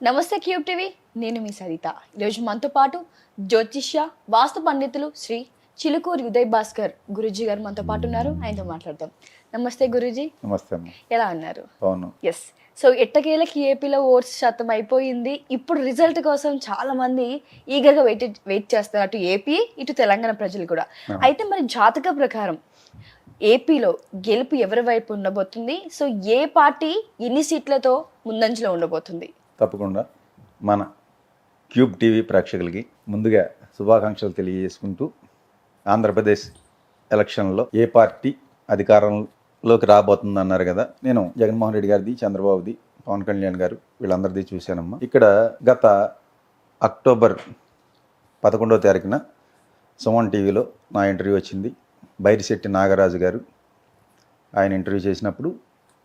నమస్తే cube TV, నేను మీ సరిత. ఈరోజు మనతో పాటు జ్యోతిష్య వాస్తు పండితులు శ్రీ చిలుకూరి ఉదయ్ భాస్కర్ గురూజీ గారు మనతో పాటు ఉన్నారు. ఆయనతో మాట్లాడదాం. నమస్తే గురూజీ. నమస్తే అమ్మ. ఎలా ఉన్నారు? అవును. ఎస్. సో ఎట్టకేలకి ఏపీలో ఓట్స్ శాతం అయిపోయింది. ఇప్పుడు రిజల్ట్ కోసం చాలా మంది ఈగర్గా వెయిట్ చేస్తారు, అటు ఏపీ ఇటు తెలంగాణ ప్రజలు కూడా. అయితే మరి జాతక ప్రకారం ఏపీలో గెలుపు ఎవరి వైపు ఉండబోతుంది? సో ఏ పార్టీ ఎన్ని సీట్లతో ముందంజలో ఉండబోతుంది? తప్పకుండా మన క్యూబ్ టీవీ ప్రేక్షకులకి ముందుగా శుభాకాంక్షలు తెలియజేసుకుంటూ, ఆంధ్రప్రదేశ్ ఎలక్షన్లో ఏ పార్టీ అధికారంలోకి రాబోతుంది అన్నారు కదా. నేను జగన్మోహన్ రెడ్డి గారిది, చంద్రబాబుది, పవన్ కళ్యాణ్ గారు వీళ్ళందరిది చూశానమ్మా. ఇక్కడ గత అక్టోబర్ 11వ తారీఖున సుమన్ టీవీలో నా ఇంటర్వ్యూ వచ్చింది. బైరిశెట్టి నాగరాజు గారు ఆయన ఇంటర్వ్యూ చేసినప్పుడు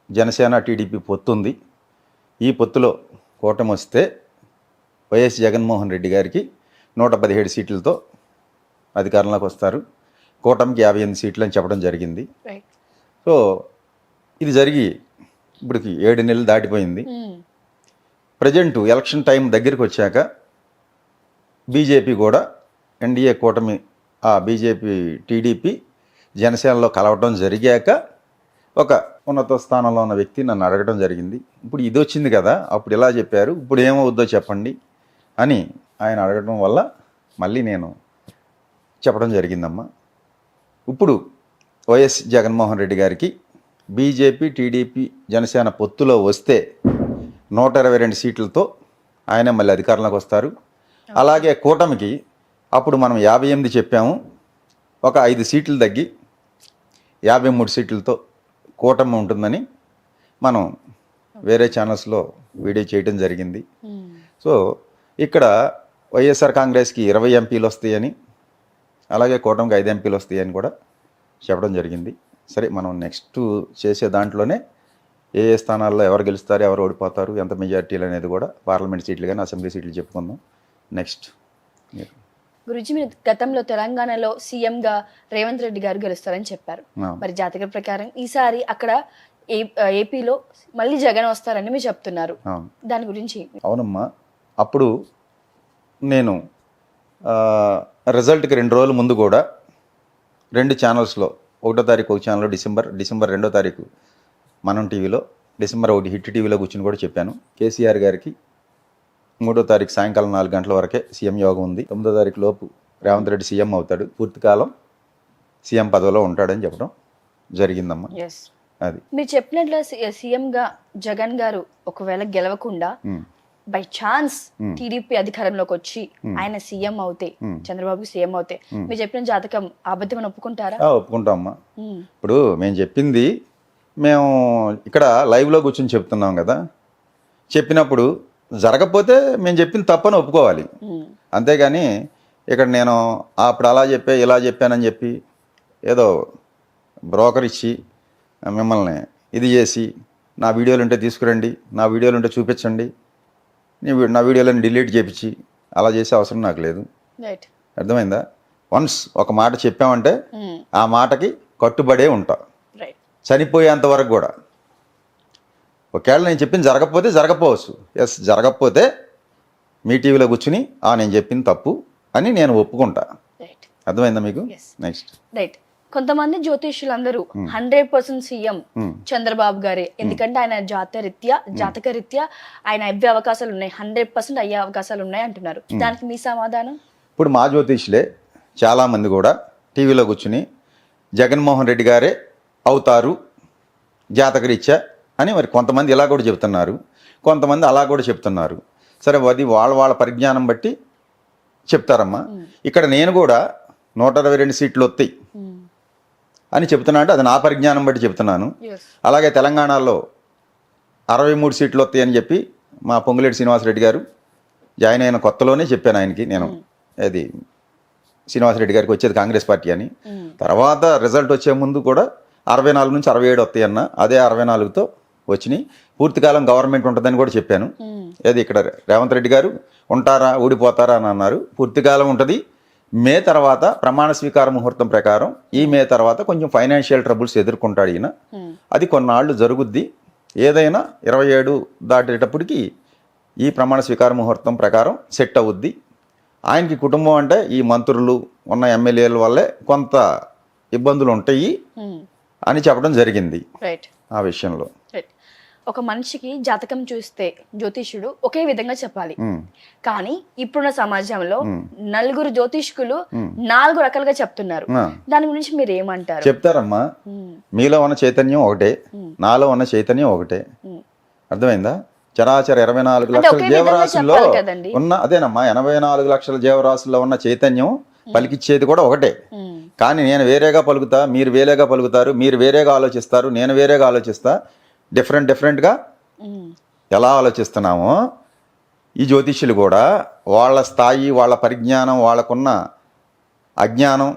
జనసేన టీడీపీ పొత్తుంది, ఈ పొత్తులో కూటమి వస్తే వైఎస్ జగన్మోహన్ రెడ్డి గారికి 117 సీట్లతో అధికారంలోకి వస్తారు, కూటమికి 58 సీట్లు అని చెప్పడం జరిగింది. సో ఇది జరిగి ఇప్పటికి 7 నెలలు దాటిపోయింది. ప్రజెంట్ ఎలక్షన్ టైం దగ్గరికి వచ్చాక బీజేపీ కూడా ఎన్డీఏ కూటమి బీజేపీ టీడీపీ జనసేనలో కలవటం జరిగాక ఒక ఉన్నత స్థానంలో ఉన్న వ్యక్తి నన్ను అడగడం జరిగింది. ఇప్పుడు ఇది వచ్చింది కదా, అప్పుడు ఇలా చెప్పారు, ఇప్పుడు ఏమవుద్దో చెప్పండి అని ఆయన అడగడం వల్ల మళ్ళీ నేను చెప్పడం జరిగిందమ్మా. ఇప్పుడు వైఎస్ జగన్మోహన్ రెడ్డి గారికి బీజేపీ టీడీపీ జనసేన పొత్తులో వస్తే 122 సీట్లతో ఆయన మళ్ళీ అధికారంలోకి వస్తారు. అలాగే కూటమికి అప్పుడు మనం 58 చెప్పాము, ఒక 5 సీట్లు తగ్గి 53 సీట్లతో కూటమి ఉంటుందని మనం వేరే ఛానల్స్లో వీడియో చేయడం జరిగింది. సో ఇక్కడ వైఎస్ఆర్ కాంగ్రెస్కి 20 ఎంపీలు వస్తాయని, అలాగే కూటమికి 5 ఎంపీలు వస్తాయని కూడా చెప్పడం జరిగింది. సరే, మనం నెక్స్ట్ చేసే దాంట్లోనే ఏ ఏ స్థానాల్లో ఎవరు గెలుస్తారు, ఎవరు ఓడిపోతారు, ఎంత మెజార్టీలు అనేది కూడా పార్లమెంట్ సీట్లు కానీ అసెంబ్లీ సీట్లు చెప్పుకుందాం నెక్స్ట్. గురుజీ, మీరు గతంలో తెలంగాణలో సీఎంగా రేవంత్ రెడ్డి గారు గెలుస్తారని చెప్పారు. మరి జాతక ప్రకారం ఈసారి అక్కడ ఏపీలో మళ్ళీ జగన్ వస్తారని మీరు చెప్తున్నారు, దాని గురించి? అవునమ్మా, అప్పుడు నేను రిజల్ట్కి 2 రోజుల ముందు కూడా 2 ఛానల్స్లో, 1వ తారీఖు ఒక ఛానల్లో డిసెంబర్ 2వ తారీఖు మనం టీవీలో, డిసెంబర్ 1 హిట్ టీవీలో కూర్చుని కూడా చెప్పాను. కేసీఆర్ గారికి 3వ తారీఖు సాయంకాలం 4 గంటల వరకే సీఎం యోగం ఉంది, 9వ తారీఖు లోపు రేవంత్ రెడ్డి సీఎం అవుతాడు, పూర్తికాలం సీఎం పదవిలో ఉంటాడని చెప్పడం జరిగిందమ్మా. అది మీరు చెప్పినట్లు సీఎంగా జగన్ గారు ఒకవేళ గెలవకుండా బై ఛాన్స్ టీడీపీ అధికారంలోకి వచ్చి ఆయన సీఎం అవుతే, చంద్రబాబు సీఎం అవుతే, మీరు చెప్పిన జాతకం అబద్ధమని ఒప్పుకుంటారా? ఒప్పుకుంటామమ్మా. ఇప్పుడు మేము చెప్పింది, మేము ఇక్కడ లైవ్లో కూర్చొని చెప్తున్నాం కదా, చెప్పినప్పుడు జరగకపోతే మేము చెప్పింది తప్పని ఒప్పుకోవాలి. అంతేగాని ఇక్కడ నేను అప్పుడు అలా చెప్పా ఇలా చెప్పానని చెప్పి ఏదో బ్రోకర్ ఇచ్చి మిమ్మల్ని ఇది చేసి నా వీడియోలు ఉంటే తీసుకురండి, నా వీడియోలు ఉంటే చూపించండి, నా వీడియోలను డిలీట్ చేపించి అలా చేసే అవసరం నాకు లేదు. అర్థమైందా? వన్స్ ఒక మాట చెప్పామంటే ఆ మాటకి కట్టుబడే ఉంటా చనిపోయేంత వరకు కూడా. ఒకవేళ నేను చెప్పింది జరగకపోవచ్చు, ఎస్, జరగకపోతే మీ టీవీలో కూర్చుని నేను చెప్పింది తప్పు అని నేను ఒప్పుకుంటా. అర్థమైందా మీకు? Next right. కొంతమంది జ్యోతిష్యులందరూ 100% సీఎం చంద్రబాబు గారే, ఎందుకంటే ఆయన జాతక రీత్యా ఆయన అయ్యే అవకాశాలు ఉన్నాయి, 100% అయ్యే అవకాశాలు ఉన్నాయి అంటున్నారు. దానికి మీ సమాధానం? ఇప్పుడు మా జ్యోతిష్యులే చాలామంది కూడా టీవీలో కూర్చుని జగన్మోహన్ రెడ్డి గారే అవుతారు జాతక రీత్యా అని మరి కొంతమంది ఇలా కూడా చెప్తున్నారు, కొంతమంది అలా కూడా చెప్తున్నారు. సరే, అది వాళ్ళ పరిజ్ఞానం బట్టి చెప్తారమ్మా. ఇక్కడ నేను కూడా 122 సీట్లు వస్తాయి అని చెప్తున్నా అంటే అది నా పరిజ్ఞానం బట్టి చెప్తున్నాను. అలాగే తెలంగాణలో 63 సీట్లు వస్తాయి అని చెప్పి మా పొంగులేటి శ్రీనివాసరెడ్డి గారు జాయిన్ అయిన కొత్తలోనే చెప్పాను ఆయనకి, నేను అది శ్రీనివాసరెడ్డి గారికి వచ్చేది కాంగ్రెస్ పార్టీ అని. తర్వాత రిజల్ట్ వచ్చే ముందు కూడా 64 నుంచి 67 వస్తాయి అన్న, అదే 64తో వచ్చినాయి. పూర్తికాలం గవర్నమెంట్ ఉంటుందని కూడా చెప్పాను. ఏది ఇక్కడ రేవంత్ రెడ్డి గారు ఉంటారా ఊడిపోతారా అని అన్నారు. పూర్తికాలం ఉంటుంది. మే తర్వాత ప్రమాణ స్వీకార ముహూర్తం ప్రకారం ఈ మే తర్వాత కొంచెం ఫైనాన్షియల్ ట్రబుల్స్ ఎదుర్కొంటాడు ఈయన. అది కొన్నాళ్ళు జరుగుద్ది. ఏదైనా 27 దాటేటప్పటికి ఈ ప్రమాణ స్వీకార ముహూర్తం ప్రకారం సెట్ అవుద్ది. ఆయనకి కుటుంబం అంటే ఈ మంత్రులు ఉన్న ఎమ్మెల్యేల వల్లే కొంత ఇబ్బందులు ఉంటాయి అని చెప్పడం జరిగింది రైట్. ఆ విషయంలో. రైట్. ఒక మనిషికి జాతకం చూస్తే జ్యోతిష్యుడు ఒకే విధంగా చెప్పాలి, కానీ ఇప్పుడున్న సమాజంలో నలుగురు జ్యోతిష్కులు 4 రకాలుగా చెప్తున్నారు. దాని గురించి మీరు ఏమంటారు? చెప్తారమ్మా, మీలో ఉన్న చైతన్యం ఒకటే, నాలో ఉన్న చైతన్యం ఒకటే. అర్థమైందా? చరాచర 24 లక్షల జీవరాశుల్లో ఉన్న అదేనమ్మా 84 లక్షల జీవరాశుల్లో ఉన్న చైతన్యం పలికిచ్చేది కూడా ఒకటే. కానీ నేను వేరేగా పలుకుతా, మీరు వేరేగా పలుకుతారు, మీరు వేరేగా ఆలోచిస్తారు, నేను వేరేగా ఆలోచిస్తా. డిఫరెంట్గా ఎలా ఆలోచిస్తున్నామో ఈ జ్యోతిష్యులు కూడా వాళ్ళ స్థాయి, వాళ్ళ పరిజ్ఞానం, వాళ్ళకున్న అజ్ఞానం,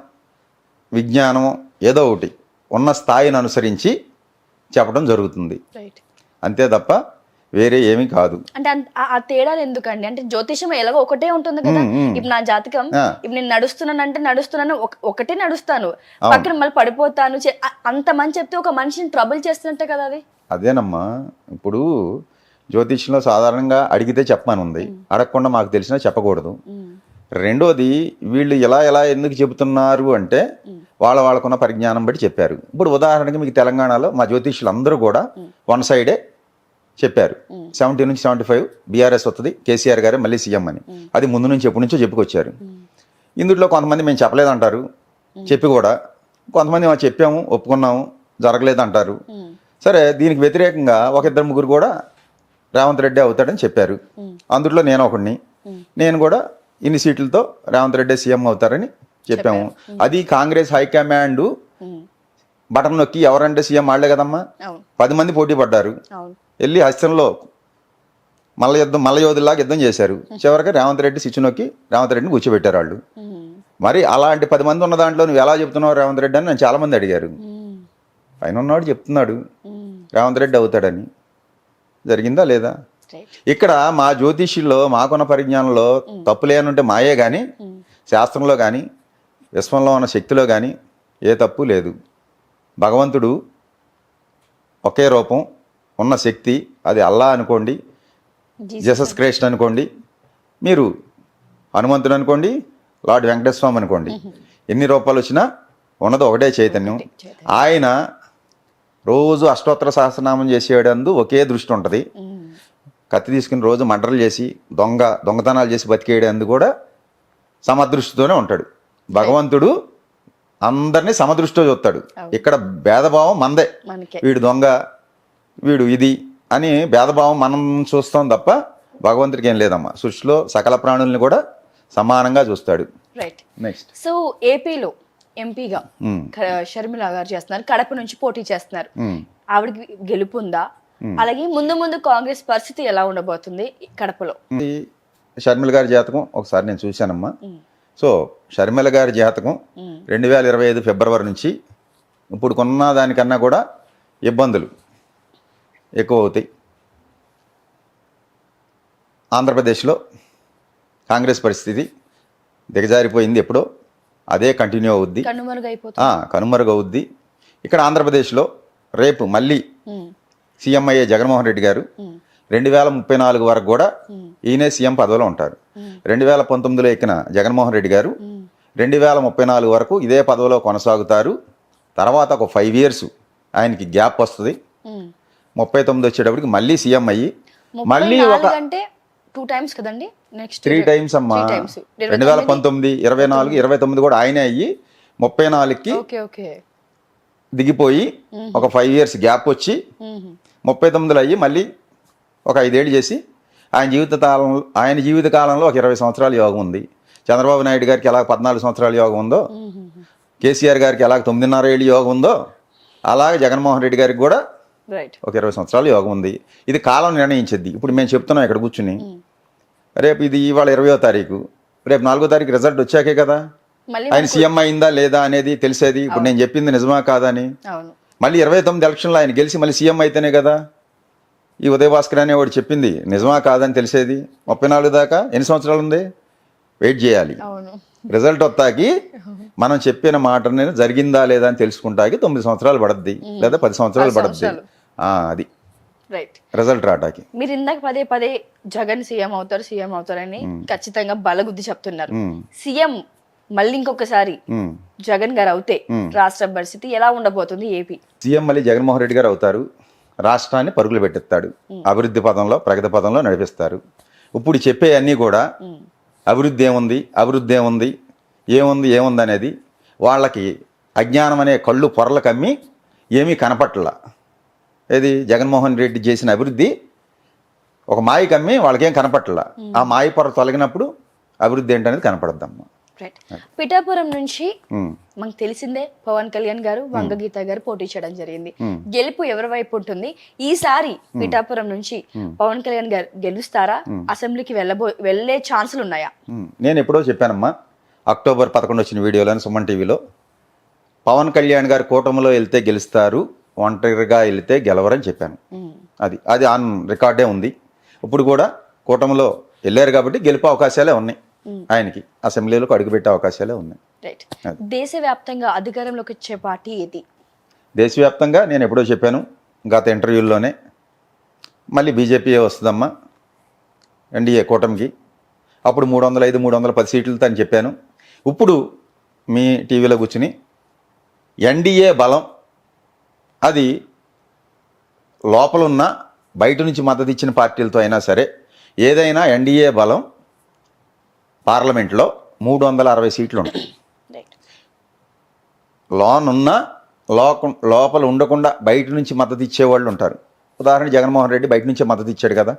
విజ్ఞానం ఏదో ఒకటి ఉన్న స్థాయిని అనుసరించి చెప్పడం జరుగుతుంది, అంతే తప్ప వేరే ఏమీ కాదు. అంటే ఆ తేడాలు ఎందుకండి? అంటే జ్యోతిషం ఎలాగో ఒకటే ఉంటుంది కదా. ఇప్పుడు నా జాతకం, ఇప్పుడు నేను నడుస్తున్నాను, ఒకటే నడుస్తాను, పక్కన మళ్ళీ పడిపోతాను, అంతమంది చెప్తే ఒక మనిషిని ట్రబుల్ చేస్తున్నట్టే కదా అది. అదేనమ్మా, ఇప్పుడు జ్యోతిష్యంలో సాధారణంగా అడిగితే చెప్పమనుంది, అడగకుండా మాకు తెలిసినా చెప్పకూడదు. రెండోది, వీళ్ళు ఎలా ఎందుకు చెబుతున్నారు అంటే వాళ్ళకున్న పరిజ్ఞానం బట్టి చెప్పారు. ఇప్పుడు ఉదాహరణకి మీకు తెలంగాణలో మా జ్యోతిష్యులు అందరూ కూడా వన్ సైడే చెప్పారు. 70 నుంచి 75 బీఆర్ఎస్ వస్తుంది, కేసీఆర్ గారే మళ్ళీ సీఎం అని. అది ముందు నుంచి ఎప్పటి నుంచో చెప్పుకొచ్చారు. ఇందులో కొంతమంది మేము చెప్పలేదంటారు, చెప్పి కూడా కొంతమంది మేము చెప్పాము, ఒప్పుకున్నాము, జరగలేదంటారు. సరే, దీనికి వ్యతిరేకంగా 1-2-3 కూడా రేవంత్ రెడ్డి అవుతాడని చెప్పారు. అందులో నేను ఒకడిని, నేను కూడా ఇన్ని సీట్లతో రేవంత్ రెడ్డి సీఎం అవుతారని చెప్పాము. అది కాంగ్రెస్ హైకమాండ్ బటన్ నొక్కి ఎవరంటే సీఎం వాళ్ళే కదమ్మా. 10 మంది పోటీ పడ్డారు, వెళ్ళి హస్తంలో మల్ల యోధుల్లాగా యుద్ధం చేశారు. చివరికి రేవంత్ రెడ్డి స్విచ్ నొక్కి రేవంత్ రెడ్డిని కూర్చోబెట్టారు వాళ్ళు. మరి అలాంటి 10 మంది ఉన్న దాంట్లో నువ్వు ఎలా చెప్తున్నావు రేవంత్ రెడ్డి అని నన్ను చాలా మంది అడిగారు. పైన ఉన్నవాడు చెప్తున్నాడు రేవంత్ రెడ్డి అవుతాడని. జరిగిందా లేదా? ఇక్కడ మా జ్యోతిష్యుల్లో మాకున్న పరిజ్ఞానంలో తప్పు లేనుంటే మాయే కానీ, శాస్త్రంలో కానీ, విశ్వంలో ఉన్న శక్తిలో కానీ ఏ తప్పు లేదు. భగవంతుడు ఒకే రూపం, ఉన్న శక్తి, అది అల్లా అనుకోండి, జీసస్ క్రైస్ట్ అనుకోండి, మీరు హనుమంతుడు అనుకోండి, లార్డ్ వెంకటేశ్వర స్వామి అనుకోండి, ఎన్ని రూపాయలు వచ్చినా ఉన్నది ఒకటే చైతన్యం. ఆయన రోజు అష్టోత్తర సహస్రనామం చేసేవాడందు ఒకే దృష్టి ఉంటుంది. కత్తి తీసుకుని రోజు మర్డర్లు చేసి దొంగతనాలు చేసి బతికేయడందు కూడా సమదృష్టితోనే ఉంటాడు. భగవంతుడు అందరినీ సమదృష్టితో చూస్తాడు. ఇక్కడ భేదభావం మందే, వీడు దొంగ, వీడు ఇది అని భేదభావం మనం చూస్తాం తప్ప భగవంతుడికి ఏం లేదమ్మా. సృష్టిలో సకల ప్రాణుల్ని కూడా సమానంగా చూస్తాడు. రైట్. నెక్స్ట్, సో ఏపీలో ఎంపీగా షర్మిల గారు చేస్తున్నారు, కడప నుంచి పోటీ చేస్తున్నారు. ఆవిడకి గెలుపుందా? అలాగే ముందు కాంగ్రెస్ పరిస్థితి ఎలా ఉండబోతుంది కడపలో? షర్మిల గారి జాతకం ఒకసారి నేను చూశానమ్మా. సో షర్మిల గారి జాతకం 2025 ఫిబ్రవరి నుంచి ఇప్పుడు కొన్న దానికన్నా కూడా ఇబ్బందులు ఎక్కువ అవుతాయి. ఆంధ్రప్రదేశ్లో కాంగ్రెస్ పరిస్థితి దిగజారిపోయింది ఎప్పుడో, అదే కంటిన్యూ అవుద్ది, కనుమరుగవుద్ది. ఇక్కడ ఆంధ్రప్రదేశ్లో రేపు మళ్ళీ సీఎం అయ్యే జగన్మోహన్ రెడ్డి గారు 2034 వరకు కూడా ఈయనే సీఎం పదవిలో ఉంటారు. 2019లో ఎక్కిన జగన్మోహన్ రెడ్డి గారు 2034 వరకు ఇదే పదవిలో కొనసాగుతారు. తర్వాత ఒక 5 years ఆయనకి గ్యాప్ వస్తుంది. 39 వచ్చేటప్పటికి మళ్ళీ సీఎం అయ్యి మళ్ళీ ఒక 2 times కదండి, నెక్స్ట్ 3 times అమ్మా. 2019, 24, 29 కూడా ఆయనే అయ్యి 34కి దిగిపోయి ఒక 5 years గ్యాప్ వచ్చి 39లో అయ్యి మళ్ళీ ఒక 5 ఏళ్ళు చేసి ఆయన జీవిత కాలంలో ఒక 20 సంవత్సరాల యోగం ఉంది. చంద్రబాబు నాయుడు గారికి ఎలా 14 సంవత్సరాల యోగం ఉందో, కేసీఆర్ గారికి ఎలా 9.5 ఏళ్ళు యోగం ఉందో, అలాగే జగన్మోహన్ రెడ్డి గారికి కూడా ఒక 20 సంవత్సరాల యోగం ఉంది. ఇది కాలం నిర్ణయించింది. ఇప్పుడు మేము చెప్తున్నాం ఇక్కడ కూర్చుని, రేపు ఇది ఇవాళ 20వ తారీఖు, రేపు 4వ తారీఖు రిజల్ట్ వచ్చాకే కదా ఆయన సీఎం అయిందా లేదా అనేది తెలిసేది. ఇప్పుడు నేను చెప్పింది నిజమా కాదా అని. మళ్ళీ 29 ఎలక్షన్లో ఆయన గెలిచి మళ్ళీ సీఎం అయితేనే కదా ఈ ఉదయభాస్కర్ అనేవాడు చెప్పింది నిజమా కాదని తెలిసేది. 34 దాకా ఎన్ని సంవత్సరాలు ఉంది, వెయిట్ చేయాలి. రిజల్ట్ వస్తాకి మనం చెప్పిన మాట జరిగిందా లేదా అని తెలుసుకుంటాకి 9 సంవత్సరాలు పడద్ది, లేదా 10 సంవత్సరాలు పడద్ది. అది రైట్. రిజల్ట్ రావడానికి. మీరు ఇందాక పదే పదే జగన్ సీఎం అవుతారని ఖచ్చితంగా బలగుద్ది చెప్తున్నారు. సీఎం మళ్ళీ ఇంకొకసారి జగన్ గారు అవుతే రాష్ట్ర పరిస్థితి ఎలా ఉండబోతుంది ఏపీ? సీఎం మళ్ళీ జగన్మోహన్ రెడ్డి గారు అవుతారు. రాష్ట్రాన్ని పరుగులు పెట్టిస్తాడు. అభివృద్ధి పదంలో, ప్రగతి పదంలో నడిపిస్తారు. ఇప్పుడు చెప్పే అన్నీ కూడా అభివృద్ధి ఏముంది ఏముంది అనేది వాళ్ళకి అజ్ఞానం అనే కళ్ళు పొరలు కమ్మి ఏమీ కనపట్ల. ఏది జగన్మోహన్ రెడ్డి చేసిన అభివృద్ధి ఒక మాయ కమ్మి వాళ్ళకేం కనపట్ల. ఆ మాయ పొర తొలగినప్పుడు అభివృద్ధి ఏంటనేది కనపడద్దమ్మా. పిఠాపురం నుంచి మనకు తెలిసిందే పవన్ కళ్యాణ్ గారు, వంగగీత గారు పోటీ చేయడం జరిగింది. గెలుపు ఎవరి వైపు ఉంటుంది? ఈసారి పిఠాపురం నుంచి పవన్ కళ్యాణ్ గారు గెలుస్తారా? అసెంబ్లీకి వెళ్ళే ఛాన్సులు ఉన్నాయా? నేను ఎప్పుడో చెప్పానమ్మా, అక్టోబర్ 11 వచ్చిన వీడియోలో సుమన్ టీవీలో, పవన్ కళ్యాణ్ గారు కూటమిలో వెళ్తే గెలుస్తారు, ఒంటరిగా వెళ్తే గెలవరని చెప్పాను. అది ఆన్ రికార్డే ఉంది. ఇప్పుడు కూడా కూటమిలో వెళ్ళారు కాబట్టి గెలుపు అవకాశాలే ఉన్నాయి ఆయనకి. అసెంబ్లీలోకి అడుగుపెట్టే అవకాశాలే ఉన్నాయి. దేశవ్యాప్తంగా అధికారంలోకి వచ్చే పార్టీ ఏది? దేశవ్యాప్తంగా నేను ఎప్పుడో చెప్పాను గత ఇంటర్వ్యూల్లోనే, మళ్ళీ బీజేపీ వస్తుందమ్మా ఎన్డీఏ కూటమికి. అప్పుడు 305, 310 సీట్లతో అని చెప్పాను. ఇప్పుడు మీ టీవీలో కూర్చుని ఎన్డీఏ బలం అది లోపలున్న బయట నుంచి మద్దతు ఇచ్చిన పార్టీలతో అయినా సరే, ఏదైనా ఎన్డీఏ బలం పార్లమెంట్లో 360 సీట్లు ఉంటాయి. లోపల ఉండకుండా బయట నుంచి మద్దతు ఇచ్చేవాళ్ళు ఉంటారు. ఉదాహరణ జగన్మోహన్ రెడ్డి బయట నుంచే మద్దతు ఇచ్చాడు కదా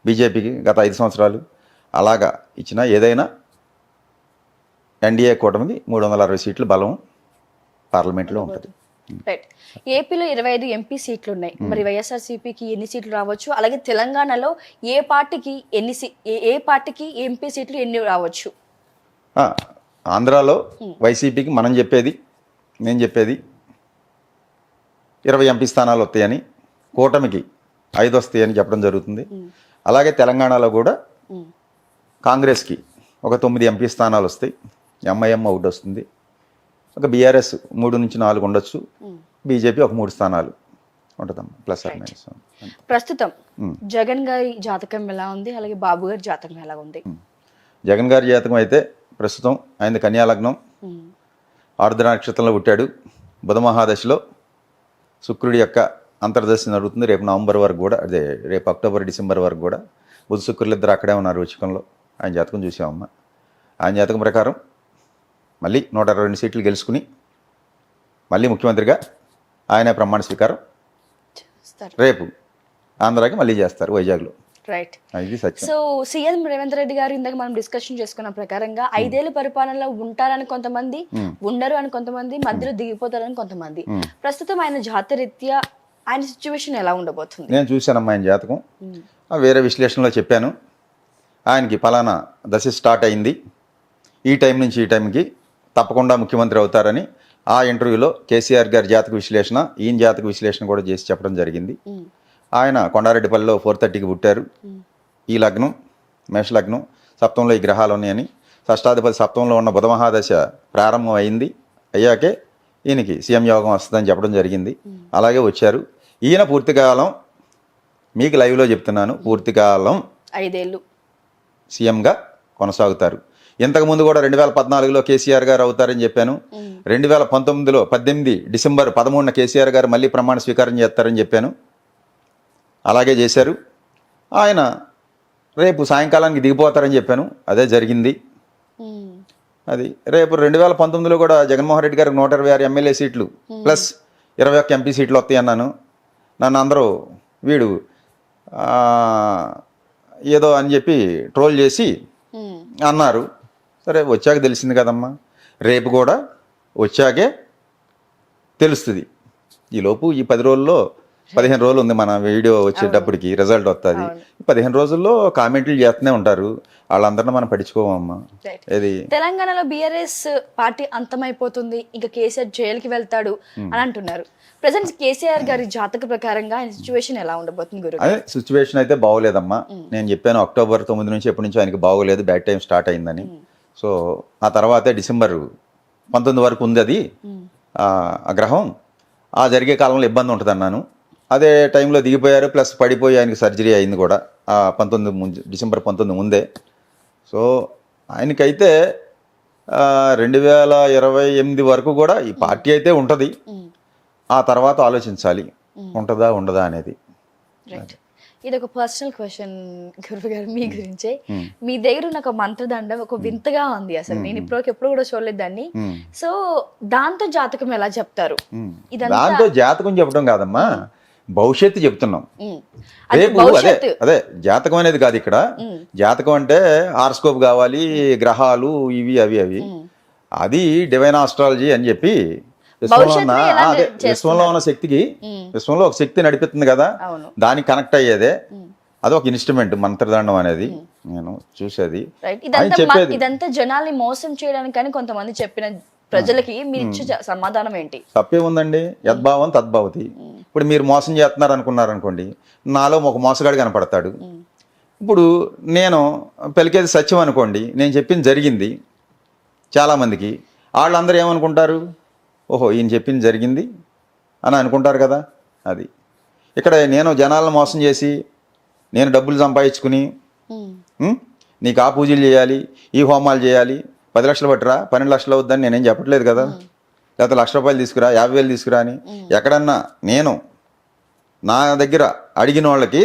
బీజేపీకి గత 5 సంవత్సరాలు. అలాగా ఇచ్చిన ఏదైనా ఎన్డీఏ కూటమికి 360 సీట్లు బలం పార్లమెంట్లో ఉంటుంది. ఏపీలో 25 ఎంపీ సీట్లు ఉన్నాయి. మరి వైఎస్ఆర్సీపీకి ఎన్ని సీట్లు రావచ్చు? అలాగే తెలంగాణలో ఏ పార్టీకి ఎంపీ సీట్లు ఎన్ని రావచ్చు? ఆంధ్రాలో వైసీపీకి నేను చెప్పేది 20 ఎంపీ స్థానాలు వస్తాయని, కూటమికి 5 వస్తాయని చెప్పడం జరుగుతుంది. అలాగే తెలంగాణలో కూడా కాంగ్రెస్కి ఒక 9 ఎంపీ స్థానాలు వస్తాయి. ఎంఐఎం ఒకటి వస్తుంది. ఒక బీఆర్ఎస్ 3 నుంచి 4 ఉండొచ్చు. బీజేపీ ఒక 3 స్థానాలు ఉంటుందమ్మా, ప్లస్ ఆర్ మైనస్. ప్రస్తుతం జగన్ గారి జాతకం ఎలా ఉంది? అలాగే బాబు గారి జాతకం ఎలా ఉంది? జగన్ గారి జాతకం అయితే ప్రస్తుతం ఆయన కన్యా లగ్నం, ఆరుద్ర నక్షత్రంలో పుట్టాడు. బుధ మహాదశలో శుక్రుడి యొక్క అంతర్దశ నడుగుతుంది. రేపు నవంబర్ వరకు కూడా, అదే రేపు అక్టోబర్ డిసెంబర్ వరకు కూడా బుధ శుక్రులు ఇద్దరు అక్కడే ఉన్నారు వృచ్చికంలో. ఆయన జాతకం చూసామమ్మా. ఆయన జాతకం ప్రకారం మళ్ళీ 122 సీట్లు గెలుచుకుని మళ్ళీ ముఖ్యమంత్రిగా ఆయన ప్రమాణ స్వీకారం రేపు ఆంధ్రాకి మళ్ళీ చేస్తారు వైజాగ్లో. రైట్. ఇది సత్యం. సో సీఎం రేవంత్ రెడ్డి గారు ఇందాక మనం డిస్కషన్ చేసుకున్న ప్రకారంగా 5 ఏళ్ల పరిపాలనలో ఉంటారని కొంతమంది, ఉండరు అని కొంతమంది, మధ్యలో దిగిపోతారని కొంతమంది. ప్రస్తుతం ఆయన జాతరీత్యా ఆయన సిచ్యువేషన్ ఎలా ఉండబోతుంది? నేను చూశానమ్మా ఆయన జాతకం. వేరే విశ్లేషణలో చెప్పాను ఆయనకి ఫలానా దశ స్టార్ట్ అయింది, ఈ టైం నుంచి ఈ టైంకి తప్పకుండా ముఖ్యమంత్రి అవుతారని. ఆ ఇంటర్వ్యూలో కేసీఆర్ గారి జాతక విశ్లేషణ, ఈయన జాతక విశ్లేషణ కూడా చేసి చెప్పడం జరిగింది. ఆయన కొండారెడ్డిపల్లిలో 4:30కి పుట్టారు. ఈ లగ్నం మేషలగ్నం, సప్తంలో ఈ గ్రహాలు ఉన్నాయని, షష్టాధిపతి సప్తంలో ఉన్న బుధ మహాదశ ప్రారంభం అయ్యాకే ఈయనకి సీఎం యోగం వస్తుందని చెప్పడం జరిగింది. అలాగే వచ్చారు. ఈయన పూర్తికాలం, మీకు లైవ్లో చెప్తున్నాను, పూర్తికాలం 5 ఏళ్ళు సీఎంగా కొనసాగుతారు. ఇంతకుముందు కూడా 2014లో కేసీఆర్ గారు అవుతారని చెప్పాను. 2019లో 18 డిసెంబర్ 13న కేసీఆర్ గారు మళ్ళీ ప్రమాణ స్వీకారం చేస్తారని చెప్పాను. అలాగే చేశారు. ఆయన రేపు సాయంకాలానికి దిగిపోతారని చెప్పాను. అదే జరిగింది. అది రేపు 2019లో కూడా జగన్మోహన్ రెడ్డి గారికి 126 ఎమ్మెల్యే సీట్లు ప్లస్ 21 ఎంపీ సీట్లు వస్తాయి అన్నాను. నన్ను అందరూ వీడు ఏదో అని చెప్పి ట్రోల్ చేసి అన్నారు. సరే వచ్చాక తెలిసింది కదమ్మా, రేపు కూడా వచ్చాకే తెలుస్తుంది. ఈలోపు ఈ 10 రోజుల్లో 15 రోజులు ఉంది మన వీడియో వచ్చేటప్పటికి రిజల్ట్ వస్తుంది. 15 రోజుల్లో కామెంట్లు చేస్తూనే ఉంటారు. వాళ్ళందరినీ మనం పట్టించుకోమమ్మా. ఇది తెలంగాణలో బీఆర్ఎస్ పార్టీ అంతమైపోతుంది, ఇంకా కేసీఆర్ జైలుకి వెళ్తాడు అని అంటున్నారు. ప్రజెంట్ కేసీఆర్ గారి జాతక ప్రకారంగా ఆయన సిచ్యువేషన్ ఎలా ఉండబోతుంది గురు? అదే సిచ్యువేషన్ అయితే బాగోలేదమ్మా. నేను చెప్పాను అక్టోబర్ 9 నుంచి ఎప్పటి నుంచో ఆయనకి బాగోలేదు, బ్యాడ్ టైం స్టార్ట్ అయిందని. సో ఆ తర్వాతే డిసెంబర్ 19 వరకు ఉంది అది ఆ గ్రహం. ఆ జరిగే కాలంలో ఇబ్బంది ఉంటుంది అన్నాను. అదే టైంలో దిగిపోయారు, ప్లస్ పడిపోయి ఆయనకి సర్జరీ అయింది కూడా డిసెంబర్ 19 ముందే. సో ఆయనకైతే 2028 వరకు కూడా ఈ పార్టీ అయితే ఉంటుంది. ఆ తర్వాత ఆలోచించాలి ఉంటుందా ఉండదా అనేది. రైట్. ఇది ఒక పర్సనల్ క్వశ్చన్ గురువు గారు మీ గురించే. మీ దగ్గర ఉన్న ఒక మంత్రదండం ఒక వింతగా ఉంది, అసలు నేను ఎప్పుడు కూడా చూడలేదు దాన్ని. సో దాంతో జాతకం ఎలా చెప్తారు? దాంతో జాతకం చెప్పడం కాదమ్మా, భవిష్యత్తు చెప్తున్నాం. అది రేపు అదే జాతకం అనేది కాదు ఇక్కడ. జాతకం అంటే హారోస్కోప్ కావాలి, గ్రహాలు ఇవి అవి. అది డివైన్ ఆస్ట్రాలజీ అని చెప్పి విశ్వంలో ఉన్న శక్తికి, విశ్వంలో ఒక శక్తి నడిపిస్తుంది కదా, దానికి కనెక్ట్ అయ్యేదే. అది ఒక ఇన్స్ట్రుమెంట్ మంత్రదండం అనేది నేను చూసేది. ఇదంతా జనాల్ని మోసం చేయడానికి కానీ కొంతమంది చెప్పిన ప్రజలకి మీరు ఇచ్చే సమాధానం ఏంటి? తప్పే ఉందండి, యద్భావం తద్భవతి. ఇప్పుడు మీరు మోసం చేస్తున్నారు అనుకున్నారు అనుకోండి, నాలో ఒక మోసగాడు కనపడతాడు. ఇప్పుడు నేను పలికేది సత్యం అనుకోండి, నేను చెప్పింది జరిగింది చాలామందికి, వాళ్ళందరూ ఏమనుకుంటారు, ఓహో ఈయన చెప్పింది జరిగింది అని అనుకుంటారు కదా. అది ఇక్కడ నేను జనాలను మోసం చేసి నేను డబ్బులు సంపాదించుకుని నీకు ఆ పూజలు చేయాలి, ఈ హోమాలు చేయాలి, 10 లక్షలు పట్టురా, 12 లక్షలు అవుద్దని నేనేం చెప్పట్లేదు కదా. లేకపోతే ₹1,00,000 తీసుకురా, 50,000 తీసుకురా అని ఎక్కడన్నా నేను నా దగ్గర అడిగిన వాళ్ళకి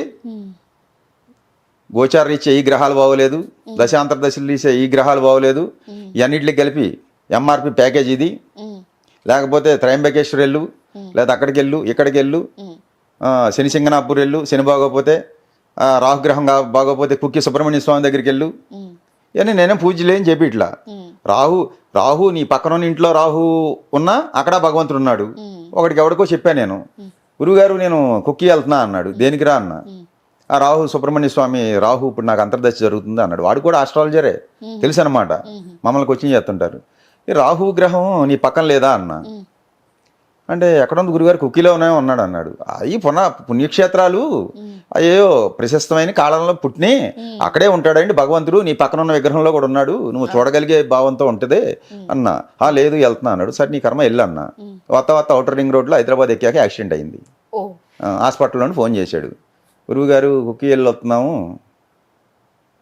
గోచార రీత్యా ఈ గ్రహాలు బాగోలేదు, దశాంతర దశలు తీసే ఈ గ్రహాలు బాగోలేదు, ఇవన్నిటికి కలిపి ఎంఆర్పి ప్యాకేజ్ ఇది, లేకపోతే త్రయంబకేశ్వర్ వెళ్ళు, లేదా అక్కడికి వెళ్ళు, ఇక్కడికి వెళ్ళు, శని సింగనాపూర్ వెళ్ళు, శని బాగోపోతే, రాహుగ్రహం బాగోపోతే కుక్కి సుబ్రహ్మణ్య స్వామి దగ్గరికి వెళ్ళు, ఇవన్నీ నేనే పూజలే అని చెప్పి ఇట్లా. రాహు నీ పక్కన ఇంట్లో రాహు ఉన్నా అక్కడ భగవంతుడు ఉన్నాడు. ఒకటికి ఎవరికో చెప్పాను నేను, గురువుగారు నేను కుక్కి వెళ్తున్నా అన్నాడు. దేనికి రా అన్నా, ఆ రాహు సుబ్రహ్మణ్య స్వామి రాహు ఇప్పుడు నాకు అంతర్దశ జరుగుతుంది అన్నాడు. వాడు కూడా ఆస్ట్రాలజరే, తెలుసు అనమాట, మమ్మల్ని కోచింగ్ చేస్తుంటారు. ఈ రాహు గ్రహం నీ పక్కన లేదా అన్న అంటే ఎక్కడుంది గురుగారు, కుక్కీలో ఉన్నాయో ఉన్నాడు అన్నాడు. అవి పుణ్యక్షేత్రాలు అయ్యో ప్రశస్తమైన కాలంలో పుట్టిని అక్కడే ఉంటాడండి భగవంతుడు, నీ పక్కన ఉన్న విగ్రహంలో కూడా ఉన్నాడు, నువ్వు చూడగలిగే భావంతో ఉంటుంది అన్నా. లేదు వెళ్తున్నా అన్నాడు. సరే నీ కర్మ వెళ్ళు అన్న. వత్త అవుటర్ రింగ్ రోడ్లో హైదరాబాద్ ఎక్కాక యాక్సిడెంట్ అయింది. హాస్పిటల్లో ఫోన్ చేశాడు, గురువుగారు కుక్కీ వెళ్ళి వస్తున్నాము,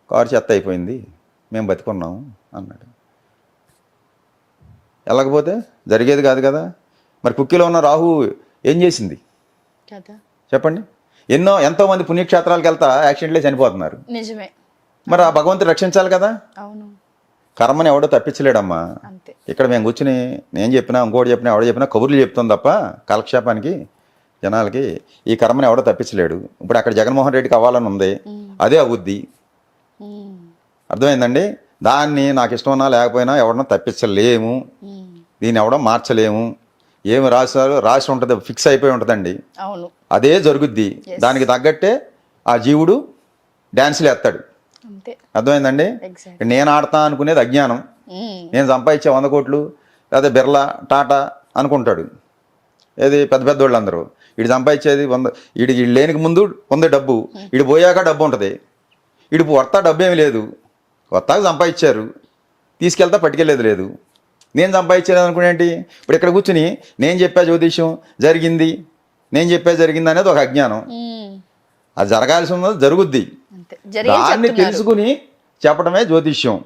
కారు చెత్త అయిపోయింది, మేము బతికున్నాము అన్నాడు. వెళ్ళకపోతే జరిగేది కాదు కదా. మరి కుక్కీలో ఉన్న రాహు ఏం చేసింది చెప్పండి. ఎంతోమంది పుణ్యక్షేత్రాలకు వెళ్తా యాక్సిడెంట్లే చనిపోతున్నారు. నిజమే. మరి ఆ భగవంతుడు రక్షించాలి కదా. కర్మని ఎవడో తప్పించలేడమ్మా. ఇక్కడ మేము కూర్చుని నేను చెప్పినా ఇంకోటి చెప్పినా ఎవడో చెప్పినా కబుర్లు చెప్తాం తప్ప కాలక్షేపానికి జనాలకి ఈ కర్మని ఎవడో తప్పించలేడు. ఇప్పుడు అక్కడ జగన్మోహన్ రెడ్డికి అవ్వాలని ఉంది, అదే అవుద్ది. అర్థమైందండి. దాన్ని నాకు ఇష్టం ఉన్నా లేకపోయినా ఎవడన్నా తప్పించలేము, దీన్ని ఎవడో మార్చలేము. ఏమి రాసి ఉంటుంది, ఫిక్స్ అయిపోయి ఉంటుందండి, అదే జరుగుద్ది. దానికి తగ్గట్టే ఆ జీవుడు డ్యాన్సులు వేస్తాడు. అర్థమైందండి. నేను ఆడతా అనుకునేది అజ్ఞానం. నేను సంపాదించే 100 కోట్లు లేదా బిర్లా టాటా అనుకుంటాడు. ఏది పెద్దోళ్ళు అందరూ వీడు సంపాదించేది 100, వీడికి లేనికి ముందు ఉంది డబ్బు, వీడు పోయాక డబ్బు ఉంటుంది. వీడు వర్తా డబ్బు ఏమి లేదు, కొత్తగా సంపాదించారు, తీసుకెళ్తా పట్టుకెళ్ళేది లేదు. నేను సంపాదించేది అనుకునేంటి, ఇప్పుడు ఇక్కడ కూర్చుని నేను చెప్పా జ్యోతిష్యం జరిగింది, నేను చెప్పా జరిగింది అనేది ఒక అజ్ఞానం. అది జరగాల్సి ఉన్నది జరుగుద్ది, దాన్ని తెలుసుకుని చెప్పడమే జ్యోతిష్యం.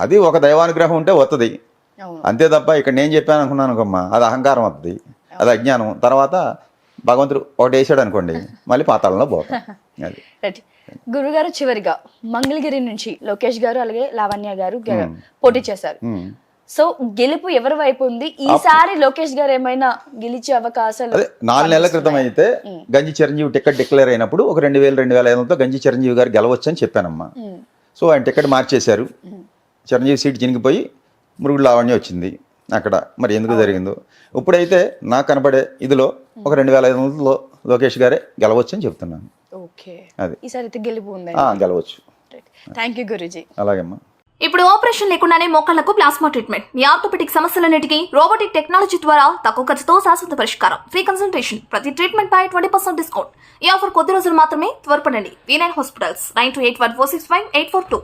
అది ఒక దైవానుగ్రహం ఉంటే వస్తుంది, అంతే తప్ప ఇక్కడ నేను చెప్పాను అనుకున్నాను అనుకోమ్మా, అది అహంకారం వస్తుంది, అది అజ్ఞానం. తర్వాత భగవంతుడు ఒకటి వేసాడు అనుకోండి, మళ్ళీ పాతాళంలో పోతాం. అది గురుగారు చివరిగా మంగళగిరి నుంచి లోకేష్ గారు అలాగే లావణ్య గారు పోటీ చేశారు. సో గెలుపు ఎవరి వైపు ఉంది ఈసారి? లోకేష్ గారు ఏమైనా గెలిచే అవకాశాలు? 4 నెలల క్రితం అయితే గంజి చిరంజీవి టికెట్ డిక్లేర్ అయినప్పుడు ఒక 2,000-2,500తో గంజి చిరంజీవి గారు గెలవచ్చు అని చెప్పానమ్మా. సో ఆయన టికెట్ మార్చేశారు, చిరంజీవి సీట్ చినిగిపోయి మురుగుడు లావణ్య వచ్చింది అక్కడ. మరి ఎందుకు జరిగిందో ఇప్పుడైతే నాకు కనబడే ఇదిలో ఒక 2,500లో లోకేష్ గారే గెలవచ్చు అని చెప్తున్నాను. అది ఈసారి గెలవచ్చు. థ్యాంక్ యూ గురూజీ. అలాగేమ్మా. ఇప్పుడు ఆపరేషన్ లేకుండానే మోకాళ్లకు ప్లాస్మా ట్రీట్మెంట్, మీ ఆర్థోపెటిక్ సమస్యలన్నిటికీ రోబోటిక్ టెక్నాలజీ ద్వారా తక్కువ ఖర్చుతో శాశ్వత పరిష్కారం, ఫ్రీ కన్సల్టేషన్, ప్రతి ట్రీట్మెంట్ పై 20% డిస్కౌంట్. ఈ ఆఫర్ కొద్ది రోజులు మాత్రమే, త్వరపడండి. V9 hospitals 9281465842.